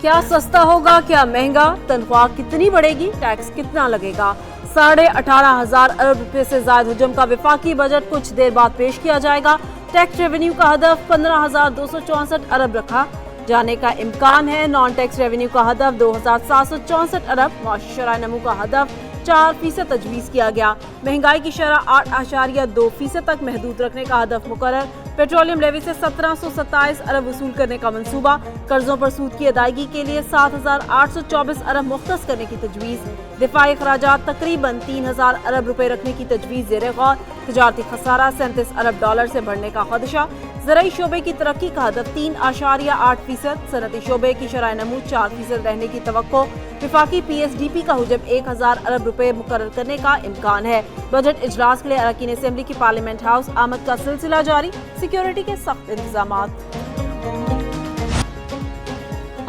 क्या सस्ता होगा, क्या महंगा, तनख्वाह कितनी बढ़ेगी, टैक्स कितना लगेगा। 18,500 अरब रुपए से ज्यादा हुजम का विफाकी बजट कुछ देर बाद पेश किया जाएगा। टैक्स रेवेन्यू का हदफ 15,264 अरब रखा जाने का इम्कान है। नॉन टैक्स रेवेन्यू का हदफ 2,764 अरब। मुआशी शरह नमू का हदफ 4% तजवीज़ किया गया। महंगाई की शरह 8.2% तक महदूद रखने का हदफ मुकर्रर। पेट्रोलियम लेवी से 1727 अरब वसूल करने का मंसूबा। कर्जों पर सूद की अदायगी के लिए 7,824 अरब मुख्तस करने की तजवीज़। दिफाई खराजात तकरीबन 3,000 अरब रुपए रखने की तजवीज़ ज़ेरे गौर। तिजारती खसारा 37 अरब डॉलर से बढ़ने का खदशा। ज़राई शोबे की तरक्की का हदफ 3.8%। सनती शोबे की शरह नमू 4% रहने की तवक्को। विफाकी PSDP का हुजम 1,000 अरब रुपए मुकर्रर करने का इम्कान है। बजट इजलास के लिए अरकान असेंबली की पार्लियामेंट हाउस आमद का सिलसिला जारी। सिक्योरिटी के सख्त इंतजामात।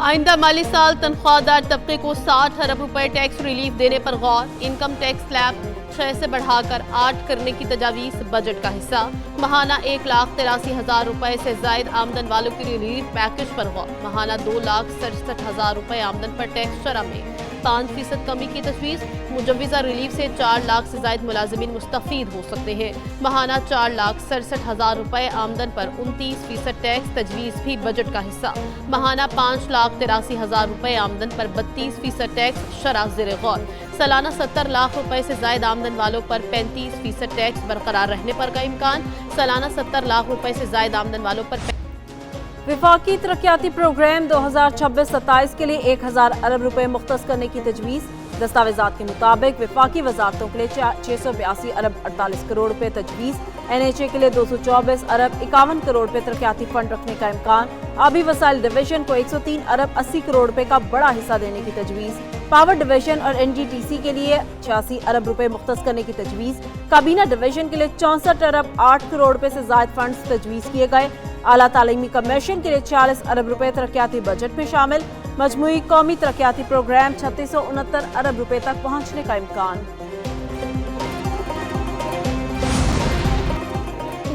आइंदा माली साल तनख्वाहदार तबके को 60 अरब रुपए टैक्स रिलीफ देने पर गौर। इनकम टैक्स स्लैब 6 से बढ़ाकर 8 करने की तजावीज़ बजट का हिस्सा। महाना 1,83,000 रुपए से जायद आमदन वालों के लिए रिलीफ पैकेज पर गौर। महाना 2,67,000 रुपए आमदन पर टैक्स शरह में 5% कमी की तजवीज़। मुजव्विज़ा रिलीफ से 4 लाख से जायद मुलाजिमीन मुस्तफ़ीद हो सकते हैं। महाना 4,67,000 रुपए आमदन पर 29% टैक्स तजवीज़ भी बजट का हिस्सा। महाना 5,83,000 रुपए आमदन पर 32% टैक्स शरह ज़ेरे गौर। सालाना 70 लाख रुपए से जायद आमदन वालों पर 35% टैक्स बरकरार रहने पर का इम्कान। सालाना 70 लाख रुपए से जायद आमदन वालों पर विफाकी तरक्याती प्रोग्राम 2026-27 के लिए 1,000 अरब रुपए मुख्तस करने की तजवीज़। दस्तावेजात के मुताबिक विफाकी वजारतों के लिए 682 अरब 48 करोड़ रुपए तजवीज़। NHA के लिए 224 अरब 51 करोड़ रुपए तरक्याती फंड रखने का इम्कान। आबी वसाइल डिवीजन को 103 अरब 80 करोड़ रुपए का बड़ा हिस्सा देने की तजवीज़। पावर डिवीजन और NGTC के लिए 86 अरब रुपए मुख्तस करने की तजवीज़। काबीना डिवीजन के लिए 64 अरब 8 करोड़ रुपए से जायद फंड्स तजवीज़ किए गए। आला तालीमी कमीशन के लिए 40 अरब रुपए तरक्याती बजट में शामिल। मजमूई कौमी तरक्याती प्रोग्राम 3669 अरब रुपए तक पहुंचने का इम्कान।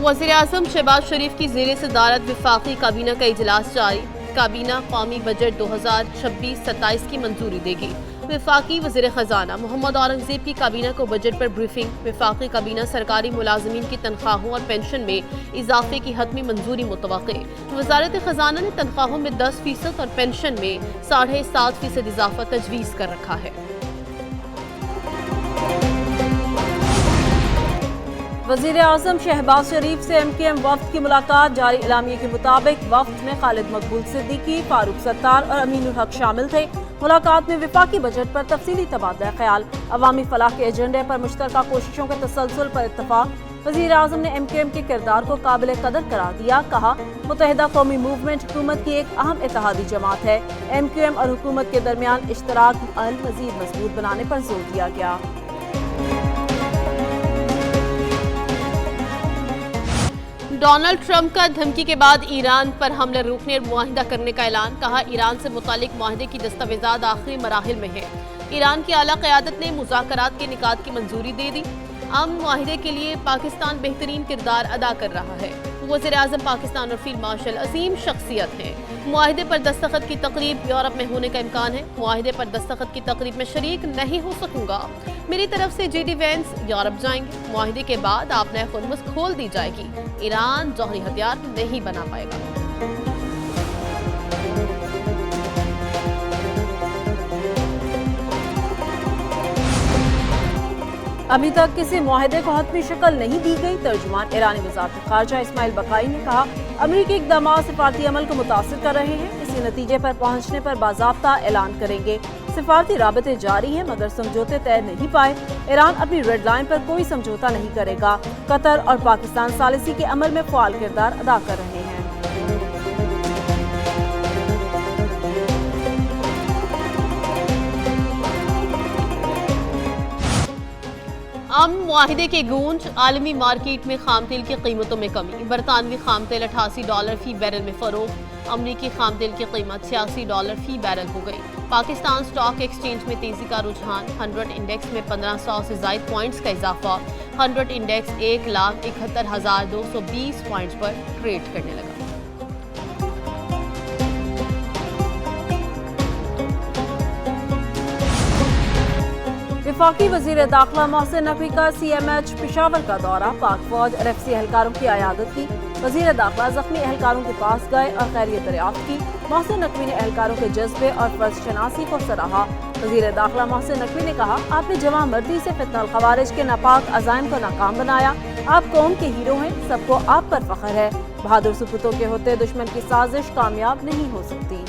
वज़ीर आज़म शहबाज शरीफ की ज़ेरे सदारत विफाकी काबीना का इजलास जारी। काबीना कौमी बजट 2026-27 की मंजूरी देगी। विफाकी वज़ीर ख़जाना मोहम्मद औरंगज़ेब की काबीना को बजट पर ब्रीफिंग। विफाकी काबीना सरकारी मुलाजमीन की तनख्वाहों और पेंशन में इजाफे की हतमी मंजूरी मुतवक्के। वज़ारत ख़जाना ने तनख्वाहों में 10% और पेंशन में 7.5% इजाफा तजवीज़ कर रखा है। वज़ीर आज़म शहबाज शरीफ से MKM वफ्द की मुलाकात जारी। इलामिये के मुताबिक वफ्द में खालिद मकबूल सिद्दीकी, फारूक सत्तार और अमीनुल हक शामिल थे। मुलाकात में विफाकी बजट पर तफसीली तबादला ख्याल, अवामी फलाह के एजेंडे पर मुश्तरका कोशिशों के तसलसल पर इत्तफाक। वज़ीर आज़म ने MKM के किरदार को काबिल कदर करार दिया। कहा, मुत्तहिदा कौमी मूवमेंट हुकूमत की एक अहम इत्तेहादी जमात है। MKM और हुकूमत के दरमियान इश्तराक मज़ीद मजबूत बनाने पर जोर दिया गया। डोनाल्ड ट्रंप का धमकी के बाद ईरान पर हमला रोकने और मुआहिदा करने का ऐलान। कहा, ईरान से मुतालिक मुआहिदे की दस्तावेजात आखिरी मराहिल में है। ईरान की आला क़यादत ने मुज़ाकरात के निकात की मंजूरी दे दी। अमन मुआहिदे के लिए पाकिस्तान बेहतरीन किरदार अदा कर रहा है। वज़ीर आज़म पाकिस्तान और फील्ड मार्शल अजीम शख्सियत हैं। मुआहिदे पर दस्तखत की तकरीब यूरोप में होने का इम्कान है। मुआहिदे पर दस्तखत की तकरीब में शरीक नहीं हो सकूंगा। मेरी तरफ से JD वैंस यूरोप जाएंगे। मुआहिदे के बाद आप नए खुरमुस खोल दी जाएगी। ईरान जौहरी हथियार नहीं बना पाएगा। अभी तक किसी मुआहिदे को हतमी शक्ल नहीं दी गई। तर्जुमान ईरानी वज़ारत ख़ारजा इस्माइल बकाई ने कहा, अमरीकी इक़दामात सिफारती अमल को मुतासिर कर रहे हैं। इसी नतीजे पर पहुंचने पर बाज़ाब्ता ऐलान करेंगे। सिफारती राबते जारी हैं मगर समझौते तय नहीं पाए। ईरान अपनी रेड लाइन पर कोई समझौता नहीं करेगा। कतर और पाकिस्तान सालिसी के अमल में फ़आल किरदार अदा कर रहे हैं। मुआहिदे के गूंज। आलमी मार्केट में खाम तेल की कीमतों में कमी। बरतानवी खाम तेल $88 फी बैरल में फरोख्त। अमरीकी खाम तेल की कीमत $86 फी बैरल हो गई। पाकिस्तान स्टॉक एक्सचेंज में तेजी का रुझान। 100 इंडेक्स में 1500 से ज्यादा पॉइंट्स का इजाफा। 100 इंडेक्स 1,71,220 पॉइंट्स पर ट्रेड करने लगा। वफाकी वजीर दाखिला मोहसिन नकवी का CMH पिशावर का दौरा, पाक फौज और FC एहलकारों की अयादत की। वजीर दाखिला जख्मी एहलकारों के पास गए और खैरियत दरियाफ्त की। मोहसिन नकवी ने एहलकारों के जज्बे और फर्ज शनासी को सराहा। वजीर दाखिला मोहसिन नकवी ने कहा, आपने जवां मर्दी से फितनल खवारिज के नापाक अज़ाइम को नाकाम बनाया। आप कौम के हीरो हैं, सबको आप पर फख्र है। बहादुर सुपुतों के होते दुश्मन की साजिश कामयाब नहीं हो सकती।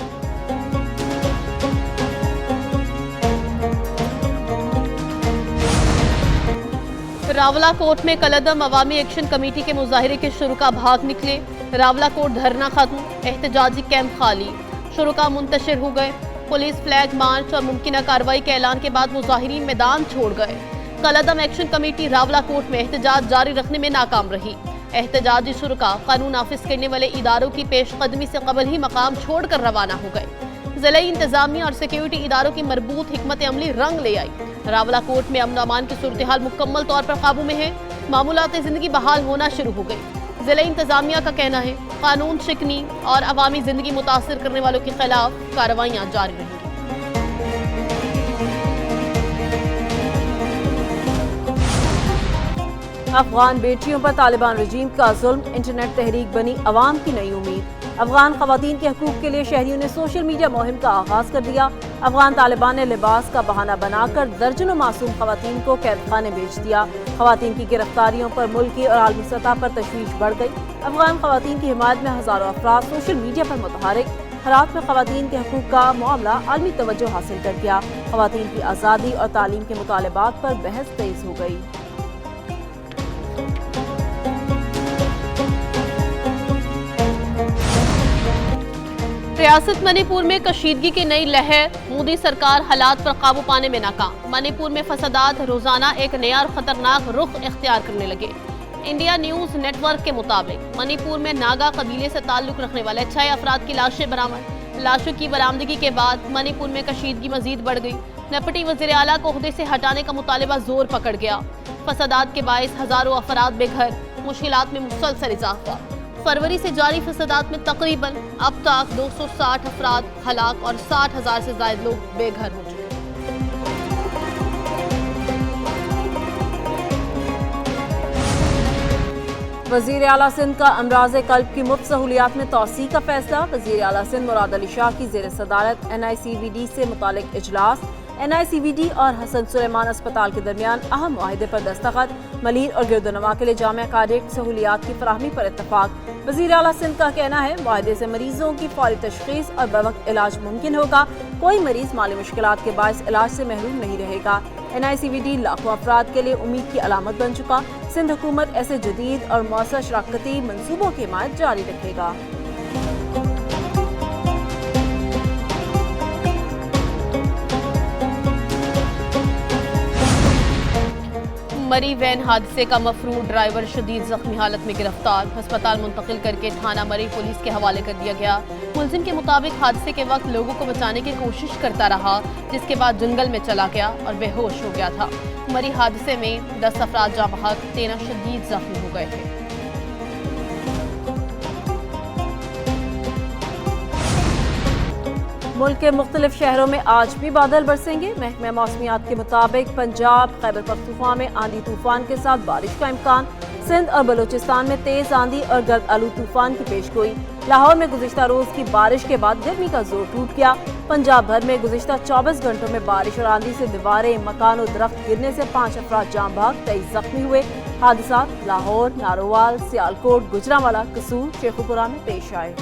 रावला कोर्ट में कलअदम अवामी एक्शन कमेटी के मुजाहिरे के शुरुका भाग निकले। रावला कोर्ट धरना खत्म, एहतजाजी कैंप खाली, शुरुका मुंतशिर हो गए। पुलिस फ्लैग मार्च और मुमकिन कार्रवाई के ऐलान के बाद मुजाहिरीन मैदान छोड़ गए। कलअदम एक्शन कमेटी रावला कोर्ट में एहतजाज जारी रखने में नाकाम रही। एहतजाजी शुरुका कानून नाफिज करने वाले इदारों की पेशकदमी से कबल ही मकाम छोड़कर रवाना हो गए। जिला इंतजामिया और सिक्योरिटी इदारों की मरबूत हिकमत अमली रंग ले आई। रावला कोर्ट में अमन अमान की सूरत हाल मुकम्मल तौर पर काबू में है। मामूलात जिंदगी बहाल होना शुरू हो गई। जिला इंतजामिया का कहना है, कानून शिकनी और अवामी जिंदगी मुतासिर करने वालों के खिलाफ कार्रवाइयां जारी रहेंगी। अफगान बेटियों पर तालिबान रजीम का जुल्म, इंटरनेट तहरीक बनी अवाम की नई उम्मीद। अफगान खवातीन के हकूक के लिए शहरियों ने सोशल मीडिया मुहिम का आगाज कर दिया। अफगान तालिबान ने लिबास का बहाना बनाकर दर्जनों मासूम खवातीन को कैद खाने भेज दिया। खवातीन की गिरफ्तारियों पर मुल्की और आलमी सतह पर तशवीश बढ़ गई। अफगान खवातीन की हिमायत में हजारों अफराद सोशल मीडिया पर मुतहरिक। हरात में खवातीन के हकूक का मामला आलमी तवज्जो हासिल कर गया। खवातीन की आज़ादी और तालीम के मुतालबात पर बहस तेज हो गई। रियासत मणिपुर में कशीदगी की नई लहर, मोदी सरकार हालात पर काबू पाने में नाकाम। मणिपुर में फसादात रोजाना एक नया और खतरनाक रुख इख्तियार करने लगे। इंडिया न्यूज नेटवर्क के मुताबिक मणिपुर में नागा कबीले से ताल्लुक रखने वाले 6 अफराद की लाशें बरामद। लाशों की बरामदगी के बाद मणिपुर में कशीदगी मजीद बढ़ गई। डिप्टी वज़ीर आला को ओहदे से हटाने का मुतालबा जोर पकड़ गया। फसादात के बायस हजारों अफराद बेघर, मुश्किलात में मुसलसल इजाफा। फरवरी से जारी फसादात में तकरीबन अब तक 260 अफराद हलाक और 60,000 से ज्यादा लोग बेघर हो चुके हैं। वज़ीर आला सिंध का अमराज कल्ब की मुफ्त सहूलियात में तोसी का फैसला। वज़ीर आला सिंध मुराद अली शाह की ज़ेर सदारत NICVD से मुतालिक इजलास। NICVD और हसन सुलेमान अस्पताल के दरमियान अहम मुआहिदे पर दस्तखत। मलीर और गिरदोनवा के लिए जामिया कार्डियक सहूलियात की फराहमी पर इत्तफाक। वज़ीर आला सिंध का कहना है, मुआहिदे से मरीजों की फौरी तशखीस और बवक्त इलाज मुमकिन होगा। कोई मरीज माली मुश्किलात के बायस इलाज से महरूम नहीं रहेगा। NICVD लाखों अफराद के लिए उम्मीद की अलामत बन चुका। सिंध हुकूमत ऐसे जदीद और मौसर शराकती मनसूबों की हिमायत जारी रखेगा। मरी वैन हादसे का मफरूर ड्राइवर शदीद जख्मी हालत में गिरफ्तार, अस्पताल मुंतकिल करके थाना मरी पुलिस के हवाले कर दिया गया। मुलजिम के मुताबिक हादसे के वक्त लोगों को बचाने की कोशिश करता रहा, जिसके बाद जंगल में चला गया और बेहोश हो गया था। मरी हादसे में 10 अफराद जाँ बहक, 13 शदीद जख्मी हो गए थे। मुल्क के मुख्तलिफ शहरों में आज भी बादल बरसेंगे। महकमे मौसमियात के मुताबिक पंजाब, खैबर पख्तूनख्वा में आंधी तूफान के साथ बारिश का इम्कान। सिंध और बलूचिस्तान में तेज आंधी और गर्द आलू तूफान की पेशगोई। लाहौर में गुज़िश्ता रोज की बारिश के बाद गर्मी का जोर टूट गया। पंजाब भर में गुज़िश्ता 24 घंटों में बारिश और आंधी से दीवारें, मकान और दरख्त गिरने से 5 अफराद जाँ बहक, 23 जख्मी हुए। हादसा लाहौर, नारोवाल, सियालकोट, गुजरांवाला, कसूर, शेखुपुरा में पेश आए।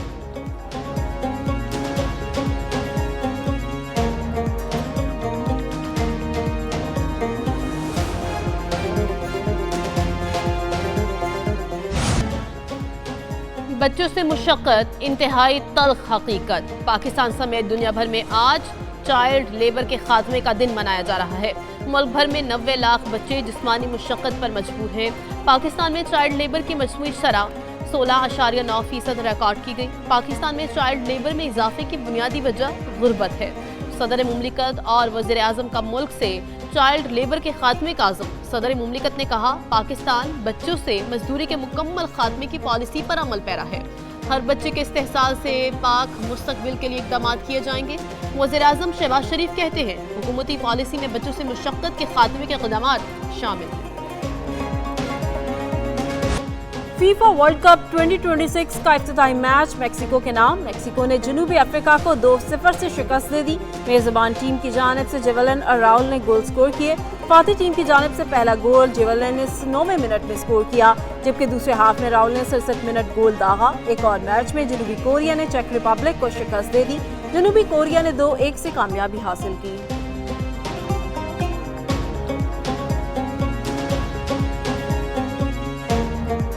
बच्चों से मुशक्कत इंतहाई तल्ख हकीकत। पाकिस्तान समेत दुनिया भर में आज चाइल्ड लेबर के खात्मे का दिन मनाया जा रहा है। मुल्क भर में 90 लाख बच्चे जिस्मानी मुशक्कत पर मजबूर हैं। पाकिस्तान में चाइल्ड लेबर की मजमूई शरह 16.9% रिकॉर्ड की गई। पाकिस्तान में चाइल्ड लेबर में इजाफे की बुनियादी वजह गुर्बत है। सदर मुमलिकत और वज़ीर आज़म का मुल्क से चाइल्ड लेबर के खात्मे का आज़म। सदर मुमलिकत ने कहा, पाकिस्तान बच्चों से मजदूरी के मुकम्मल खात्मे की पॉलिसी पर अमल पैरा है। हर बच्चे के इस्तेहसाल से पाक मुस्तकबिल के लिए इक़दामात किए जाएंगे। वज़ीर-ए-आज़म शहबाज शरीफ कहते हैं हुकूमती पॉलिसी में बच्चों से मुशक्क़त के खात्मे के इक़दामात शामिल हैं। फीफा वर्ल्ड कप 2026 का इफ्तिताही मैच मेक्सिको के नाम। मेक्सिको ने जनूबी अफ्रीका को 2-0 से शिकस्त दे दी। मेजबान टीम की जानिब से जेवलिन और राउल ने गोल स्कोर किए। फाती टीम की जानिब से पहला गोल जेवलिन ने 9वें मिनट में स्कोर किया, जबकि दूसरे हाफ में राउल ने 67 मिनट गोल दागा। एक और मैच में जनूबी कोरिया ने चेक रिपब्लिक को शिकस्त दे दी। जनूबी कोरिया ने 2-1 से कामयाबी हासिल की।